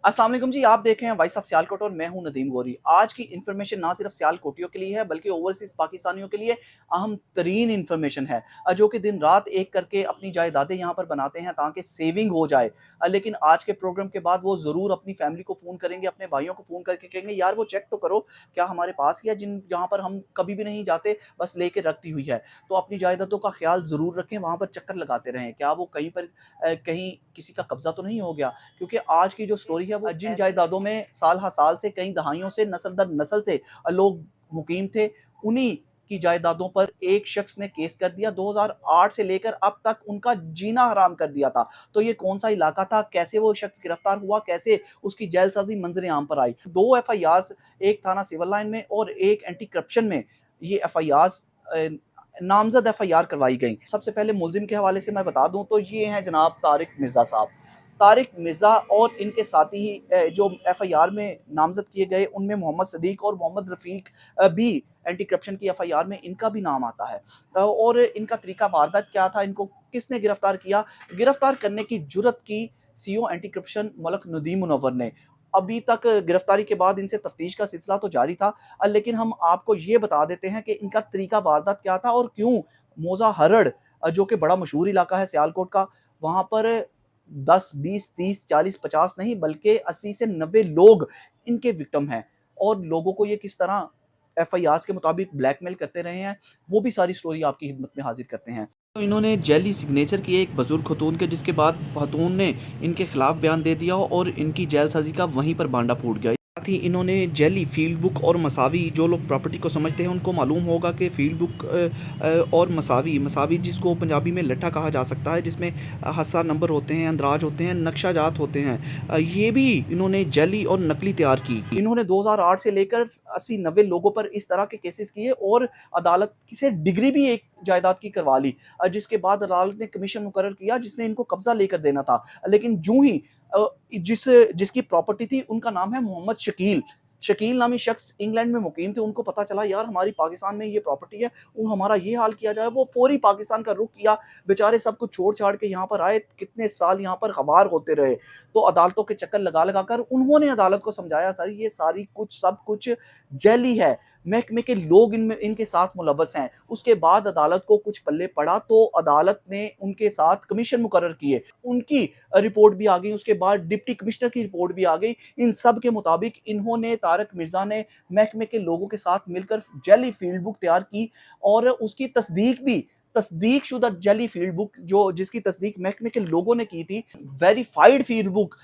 अस्सलाम वालेकुम जी, आप देख रहे हैं वॉइस ऑफ सियालकोट और मैं हूं नदीम गोरी। आज की इन्फॉर्मेशन ना सिर्फ सियालकोटियों के लिए है बल्कि ओवरसीज पाकिस्तानियों के लिए अहम तरीन इन्फॉर्मेशन है, जो कि दिन रात एक करके अपनी जायदादें यहाँ पर बनाते हैं ताकि सेविंग हो जाए। लेकिन आज के प्रोग्राम के बाद वो ज़रूर अपनी फैमिली को फ़ोन करेंगे, अपने भाइयों को फ़ोन करके कहेंगे यार वो चेक तो करो क्या हमारे पास ही है जिन जहाँ पर हम कभी भी नहीं जाते, बस लेके रखती हुई है। तो अपनी जायदादों का ख्याल ज़रूर रखें, वहाँ पर चक्कर लगाते रहें, क्या वो कहीं पर कहीं किसी का कब्जा तो नहीं हो गया। क्योंकि आज की जो स्टोरी है वो जिन जायदादों में साल हर साल से कई दहाइयों से नस्ल दर नस्ल से लोग मुकीम थे, उन्हीं की जायदादों पर एक शख्स ने केस कर दिया। 2008 से लेकर अब तक उनका जीना हराम कर दिया था। तो ये कौन सा इलाका था, कैसे वो शख्स गिरफ्तार हुआ, कैसे उसकी जेलसाजी मंजर आम पर आई। 2 एफआईआर, एक थाना सिविल लाइन में और एक एंटी करप्शन में ये एफआईआर नामजद एफआईआर करवाई गई। सबसे पहले मुलजिम के हवाले से मैं बता दूं तो ये हैं जनाब तारिक मिर्जा साहब। तारिक मिर्जा और इनके साथी ही जो एफआईआर में नामजद किए गए उनमें मोहम्मद सदीक और मोहम्मद रफीक भी एंटी करप्शन की एफआईआर में इनका भी नाम आता है। और इनका तरीका वारदात क्या था, इनको किसने गिरफ्तार किया, गिरफ्तार करने की जुर्रत की CO anti corruption Malak Nadeem Munawwar ने। अभी तक गिरफ्तारी के बाद इनसे तफ्तीश का सिलसिला तो जारी था, लेकिन हम आपको ये बता देते हैं कि इनका तरीका वारदात क्या था और क्यों मोजा हरड़, जो कि बड़ा मशहूर इलाका है सियालकोट का, वहां पर 10, 20, 30, 40, 50 नहीं बल्कि 80 से 90 लोग इनके विक्टिम हैं। और लोगों को ये किस तरह एफआईआर के मुताबिक ब्लैकमेल करते रहे हैं, वो भी सारी स्टोरी आपकी खिदमत में हाजिर करते हैं। तो इन्होंने जैली सिग्नेचर किए एक बुजुर्ग खतून के, जिसके बाद खतून ने इनके खिलाफ बयान दे दिया और इनकी जेल साजी का वहीं पर बांडा फूट गया। साथ ही इन्होंने जैली फील्ड बुक और मसावी, जो लोग प्रॉपर्टी को समझते हैं उनको मालूम होगा कि फील्ड बुक और मसावी, मसावी जिसको पंजाबी में लट्ठा कहा जा सकता है, जिसमें हस्सा नंबर होते हैं, अंदराज होते हैं, नक्शा जात होते हैं, ये भी इन्होंने जैली और नकली तैयार की। इन्होंने 2008 से लेकर 80-90 लोगों पर इस तरह के केसेस किए और अदालत से डिग्री भी एक जायदाद की करवा ली, जिसके बाद अदालत ने कमीशन मुकर्रर किया जिसने इनको कब्जा लेकर देना था। लेकिन जूं ही जिसकी प्रॉपर्टी थी उनका नाम है मोहम्मद शकील। शकील नामी शख्स इंग्लैंड में मुकीम थे, उनको पता चला यार हमारी पाकिस्तान में ये प्रॉपर्टी है, वो हमारा ये हाल किया जाए, वो फौरी पाकिस्तान का रुख किया। बेचारे सब कुछ छोड़ छाड़ के यहाँ पर आए, कितने साल यहाँ पर खबार होते रहे। तो अदालतों के चक्कर लगा लगा कर उन्होंने अदालत को समझाया सर ये सारी कुछ सब कुछ जैली है, महकमे के लोग इनमें इनके साथ मुलव्वस हैं। उसके बाद अदालत को कुछ पल्ले पड़ा तो अदालत ने उनके साथ कमीशन मुकर्रर किए, उनकी रिपोर्ट भी आ गई, उसके बाद डिप्टी कमिश्नर की रिपोर्ट भी आ गई। इन सब के मुताबिक इन्होंने, तारक मिर्जा ने महकमे के लोगों के साथ मिलकर जैली फील्ड बुक तैयार की और उसकी तस्दीक भी, तस्दीक शुदा जैली फील्ड बुक जो जिसकी तस्दीक महकमे के लोगों ने की थी, वेरीफाइड फील्ड बुक,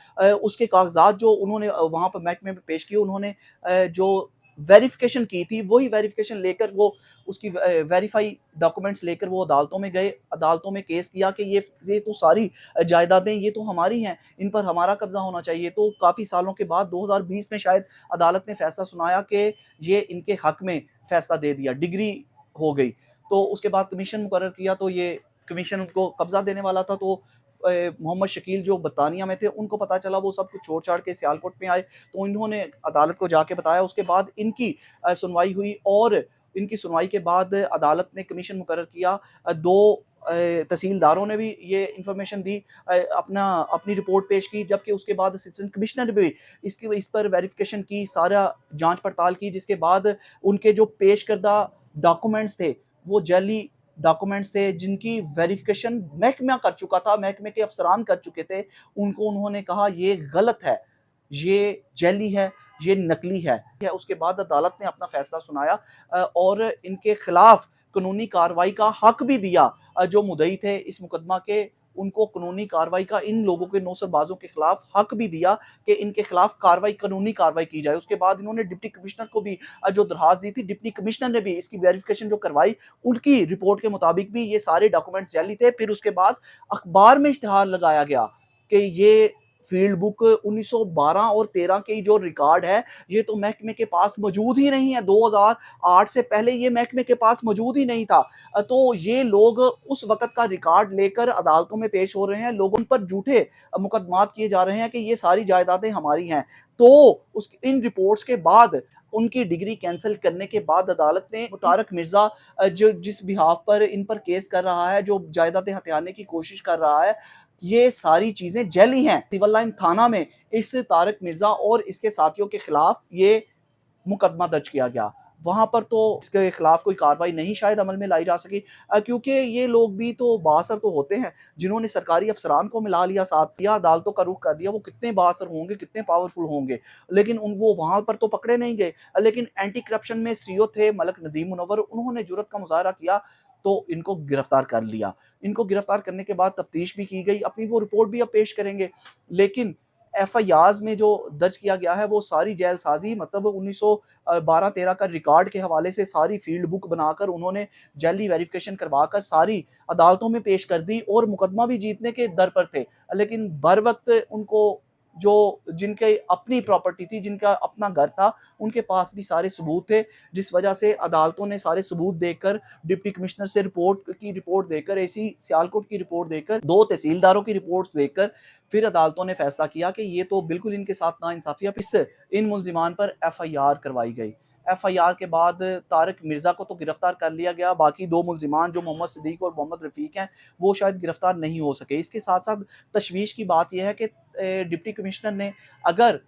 उसके कागजात जो उन्होंने वहां पर महकमे में पेश किए, उन्होंने जो वेरिफिकेशन की थी वही वेरिफिकेशन लेकर वो उसकी वेरीफाई डॉक्यूमेंट्स लेकर वो अदालतों में गए, अदालतों में केस किया कि ये तो सारी जायदादें ये तो हमारी हैं, इन पर हमारा कब्जा होना चाहिए। तो काफ़ी सालों के बाद 2020 में शायद अदालत ने फैसला सुनाया कि ये इनके हक में फैसला दे दिया, डिग्री हो गई। तो उसके बाद कमीशन मुकर्रर किया, तो ये कमीशन उनको कब्जा देने वाला था। तो मोहम्मद शकील जो बरतानिया में थे उनको पता चला, वो सब कुछ छोड़ छाड़ के सियालकोट में आए, तो इन्होंने अदालत को जाके बताया। उसके बाद इनकी सुनवाई हुई और इनकी सुनवाई के बाद अदालत ने कमीशन मुकर्रर किया। दो तहसीलदारों ने भी ये इंफॉर्मेशन दी, अपनी रिपोर्ट पेश की, जबकि उसके बाद असिस्टेंट कमिश्नर भी इस पर वेरिफिकेशन की, सारा जांच पड़ताल की, जिसके बाद उनके जो पेश करदा डॉक्यूमेंट्स थे वो जैली डॉक्यूमेंट्स थे जिनकी वेरिफिकेशन महकमा कर चुका था, महकमे के अफसरान कर चुके थे। उनको उन्होंने कहा ये गलत है, ये जैली है, ये नकली है। उसके बाद अदालत ने अपना फैसला सुनाया और इनके खिलाफ कानूनी कार्रवाई का हक भी दिया। जो मुद्दई थे इस मुकदमा के, उनको कानूनी कार्रवाई का इन लोगों के नौसरबाजों के खिलाफ हक भी दिया कि इनके खिलाफ कार्रवाई, कानूनी कार्रवाई की जाए। उसके बाद इन्होंने डिप्टी कमिश्नर को भी जो दरखास्त दी थी, डिप्टी कमिश्नर ने भी इसकी वेरिफिकेशन जो करवाई, उनकी रिपोर्ट के मुताबिक भी ये सारे डॉक्यूमेंट्स जाली थे। फिर उसके बाद अखबार में इश्तिहार लगाया गया कि ये फील्ड बुक 1912 और 13 के जो रिकॉर्ड है ये तो महकमे के पास मौजूद ही नहीं है, 2008 से पहले ये महकमे के पास मौजूद ही नहीं था। तो ये लोग उस वक्त का रिकॉर्ड लेकर अदालतों में पेश हो रहे हैं, लोगों पर झूठे मुकदमात किए जा रहे हैं कि ये सारी जायदादें हमारी हैं। तो उस इन रिपोर्ट्स के बाद उनकी डिग्री कैंसिल करने के बाद अदालत ने तारक मिर्जा जो जिस बिहाफ पर इन पर केस कर रहा है, जो जायदादें हथियाने की कोशिश कर रहा है, ये सारी चीजें जैली हैं। सिविल लाइन थाना में इस तारिक मिर्ज़ा और इसके साथियों के खिलाफ ये मुकदमा दर्ज किया गया। वहाँ पर तो इसके खिलाफ कोई कार्रवाई नहीं शायद अमल में लाई जा सकी, क्योंकि ये लोग भी तो बाअसर तो होते हैं, जिन्होंने सरकारी अफ़सरान को मिला लिया साथ या अदालतों का रुख कर दिया, वो कितने बाअसर होंगे, कितने पावरफुल होंगे। लेकिन वो वहाँ पर तो पकड़े नहीं गए। लेकिन एंटी करप्शन में सीईओ थे मलक नदीम मुनव्वर, उन्होंने जुर्रत का मुज़ाहरा किया तो इनको गिरफ्तार कर लिया। इनको गिरफ्तार करने के बाद तफ्तीश भी की गई, अपनी वो रिपोर्ट भी अब पेश करेंगे। लेकिन एफआईआर्स में जो दर्ज किया गया है वो सारी जेलसाज़ी, मतलब 1912-13 का रिकॉर्ड के हवाले से सारी फील्ड बुक बनाकर उन्होंने जाली वेरिफिकेशन करवाकर सारी अदालतों में पेश कर दी और मुकदमा भी जीतने के दर पर थे। लेकिन बर वक़्त उनको जो जिनके अपनी प्रॉपर्टी थी, जिनका अपना घर था, उनके पास भी सारे सबूत थे, जिस वजह से अदालतों ने सारे सबूत देखकर, डिप्टी कमिश्नर से रिपोर्ट देकर, एसी सियालकोट की रिपोर्ट देकर, 2 तहसीलदारों की रिपोर्ट देखकर फिर अदालतों ने फैसला किया कि ये तो बिल्कुल इनके साथ नाइंसाफ़ी है। इन मुल्ज़िमान पर एफआईआर करवाई गई। एफआईआर के बाद तारिक मिर्ज़ा को तो गिरफ्तार कर लिया गया, बाकी 2 मुल्ज़िमान जो मोहम्मद सिद्दीक और मोहम्मद रफ़ीक हैं, वो शायद गिरफ्तार नहीं हो सके। इसके साथ-साथ तशवीश की बात ये है कि डिप्टी कमिश्नर ने अगर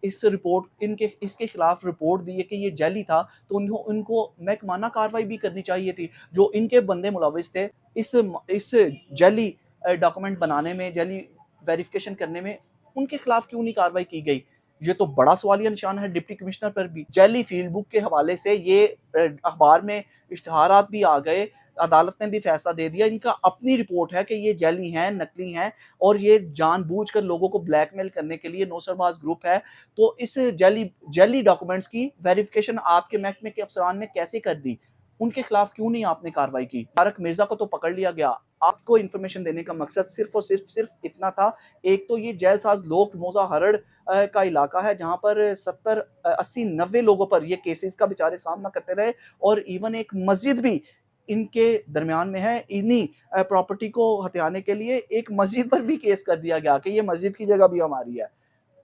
इसके खिलाफ रिपोर्ट दी है कि ये जाली था, तो इनको महकमाना कार्रवाई भी करनी चाहिए थी। जो इनके बंदे मुलविस थे इस जाली डॉक्यूमेंट बनाने में, जाली वेरिफिकेशन करने में, उनके खिलाफ क्यों नहीं कार्रवाई की गई? ये तो बड़ा सवालिया निशान है डिप्टी कमिश्नर पर भी। जाली फील्ड बुक के हवाले से ये अखबार में इश्तिहारात भी आ गए, अदालत ने भी फैसला दे दिया। इनका अपनी रिपोर्ट है कि ये जाली हैं, नकली हैं और ये जानबूझकर लोगों को ब्लैकमेल करने के लिए नौसरबाज ग्रुप है। तो इस जाली डॉक्यूमेंट्स की वेरिफिकेशन आपके महकमे के अफसरान ने कैसे कर दी? उनके खिलाफ क्यों नहीं आपने कार्रवाई की? तारिक मिर्ज़ा को तो पकड़ लिया गया। आपको इन्फॉर्मेशन देने का मकसद सिर्फ़ और सिर्फ़ इतना था। एक तो ये जेलसाज़ लोग मोज़ा हरड़ का इलाका है, जहाँ पर 70 80 90 लोगों पर ये केसेज़ का बेचारे सामना करते रहे और इवन एक मस्जिद भी इनके दरमियान में है। इन्हीं प्रॉपर्टी को हथियाने के लिए एक मस्जिद पर भी केस कर दिया गया कि ये मस्जिद की जगह भी हमारी है।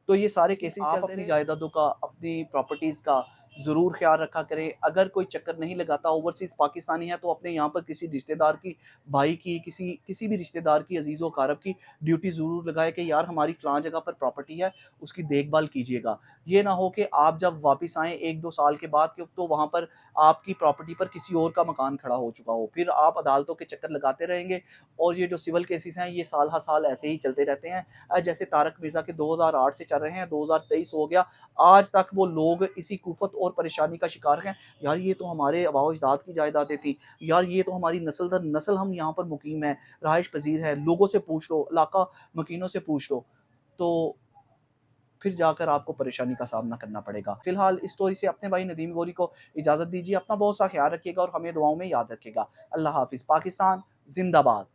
तो ये सारे केसेस आप अपनी जायदादों का, अपनी प्रॉपर्टीज़ का ज़रूर ख़्याल रखा करें। अगर कोई चक्कर नहीं लगाता, ओवरसीज़ पाकिस्तानी है, तो अपने यहाँ पर किसी रिश्तेदार की, भाई की, किसी भी रिश्तेदार की, अज़ीज़ व अक़ारब की ड्यूटी ज़रूर लगाएँ कि यार हमारी फ़लाँ जगह पर प्रॉपर्टी है, उसकी देखभाल कीजिएगा। ये ना हो कि आप जब वापस आएँ 1-2 साल के बाद कि तो वहाँ पर आपकी प्रॉपर्टी पर किसी और का मकान खड़ा हो चुका हो। फिर आप अदालतों के चक्कर लगाते रहेंगे और ये जो सिविल केसेस हैं, ये साल हर साल ऐसे ही चलते रहते हैं। जैसे तारिक मिर्ज़ा के 2008 से चल रहे हैं, 2023 हो गया, आज तक वो लोग इसी कुफ़त और परेशानी का शिकार हैं। यार ये तो हमारे आबा-ओ-अजदाद की जायदादें थी, यार ये तो हमारी नस्ल दर नस्ल हम यहाँ पर मुकीम हैं, रहाइश पज़ीर है, लोगों से पूछ लो, इलाका मकीनों से पूछ लो, तो फिर जाकर आपको परेशानी का सामना करना पड़ेगा। फ़िलहाल इस स्टोरी से अपने भाई नदीम गोरी को इजाज़त दीजिए। अपना बहुत सा ख़्याल रखिएगा और हमें दुआओं में याद रखिएगा। अल्लाह हाफ़िज़। पाकिस्तान ज़िंदाबाद।